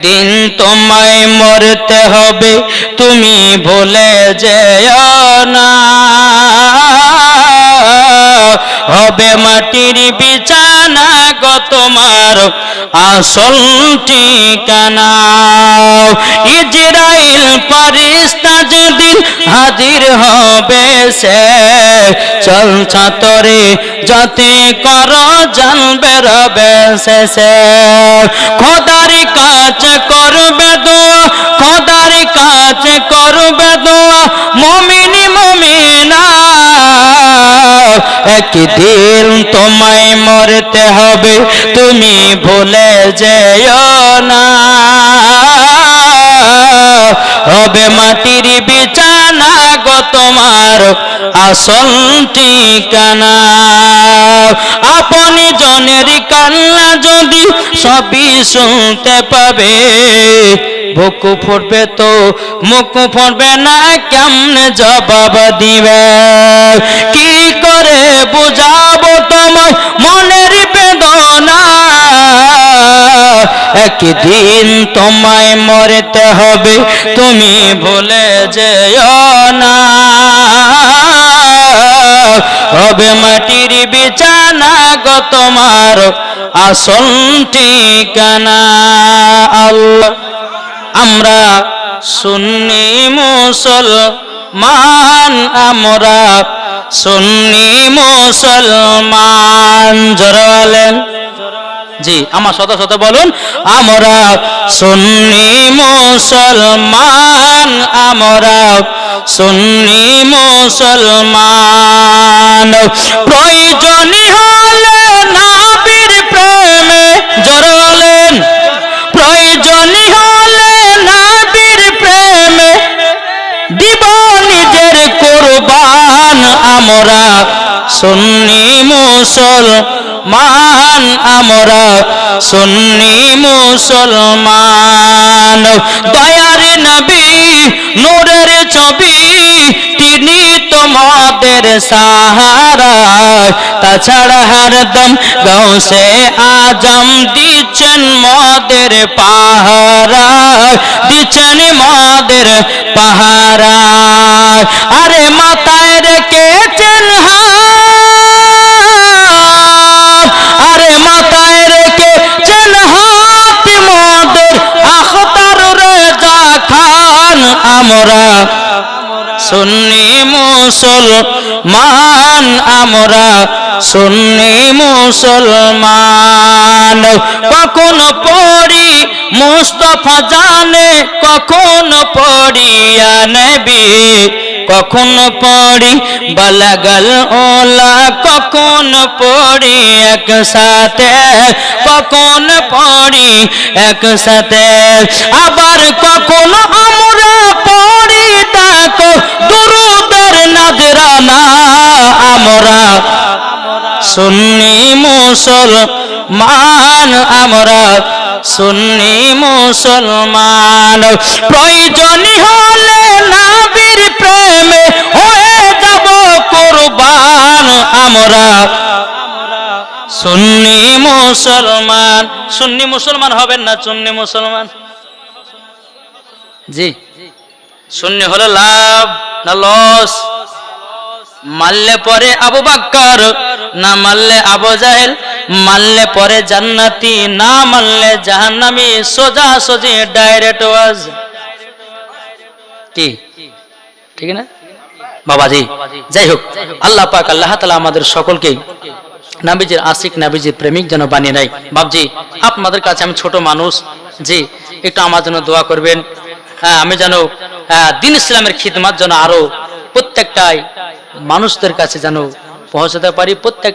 দিন তোমায় মরতে হবে, তুমি ভুলে যেও না। হবে মাটির বিছানা গো তোমার আসল ঠিকানা। ইজরাইল ফেরেশতা যেদিন হাজির হবে সে, চল ছাতরে যাতে করো জানবে রবে শেষে। খোদার কাছে করবে দোয়া, খোদার কাছে করবে দোয়া মুমিন মুমিনা। একদিন তোমায় মরতে হবে, তুমি ভুলে যেও না। হবে মাটির বিছানা গো তোমার আসল ঠিকানা। আপনি জনের কান্না যদি সবই শুনতে পাবে, বুক ফুটবে তো মুখ ফুটবে না, কেমনে জবাব দিবে? কি করে বুঝাবো তোমার মনের বেদনা? একদিন তোমায় মরতে হবে, তুমি ভুলে যেও না। হবে মাটির বিছানা গো তোমার আসল ঠিকানা। আল্লাহ আমরা সুন্নি মুসলমান, আমরা সুন্নি মুসলমান। জোরে বলেন জি, আমার সাথে সাথে বলুন, আমরা সুন্নি মুসলমান, আমরা সুন্নি মুসলমান। প্রয়োজনই হলে নবীর প্রেমে, জোরে বলেন, প্রয়োজনই হলে নবীর প্রেমে দিব নিজের কুরবান। আমরা সুন্নি মুসলমান, আমরা সুন্নি মুসলমান। দয়ার নবী নূরের ছবি, তিনি তোমাদের সাহারা। তাছাড়া হরদম গাউসে আজম দিচ্ছেন মদের পাহারা, দিচ্ছেন মদের পাহারা। আরে মাথায় রেখেছেন হাত, আরে মাথায় রেখেছেন হাত মদের আখতার রেজা খান। আমরা সুন্নি মুসলমান, আমরা সুন্নি মুসলমান। কখন পড়ি মুস্তাফা জানে, কখন পড়ি ইয়া নবী, কখন পড়ি বালাগাল ওলা, কখন পড়ি একসাথে, কখন পড়ি একসাথে। আবার কখন আমরা পড়ি দেখো দুরূদের নজরানা। আমরা সুন্নি মুসলমান, আমরা সুন্নি মুসলমান। প্রয়োজনই হলে নবীর প্রেমে হয়ে যাব কুরবান। আমরা সুন্নি মুসলমান। সুন্নি মুসলমান হবেন না সুন্নি মুসলমান? জি, সুন্নি হলো লাভ না লস? মানলে পরে আবু বকর, না মানলে আবু জাহেল, মানলে পরে জান্নাতি, না মানলে জাহান্নামী। সোজা সোজি ডাইরেক্ট ওয়াজ। কি ঠিক না বাবাজি? যাই হোক, আল্লাহ পাক আল্লাহ তাআলা আমাদের সকলকে নবীজির আশিক, নবীজির প্রেমিক যেন বানিয়ে নেয়। বাবজি, আপনাদের কাছে আমি ছোট মানুষ, জি একটু আমার জন্য দোয়া করবেন। আমি যেন দ্বীন ইসলামের খিদমত যেন আরো প্রত্যেকটাই মানুষদের কাছে যেন পৌঁছাতে পারি। প্রত্যেক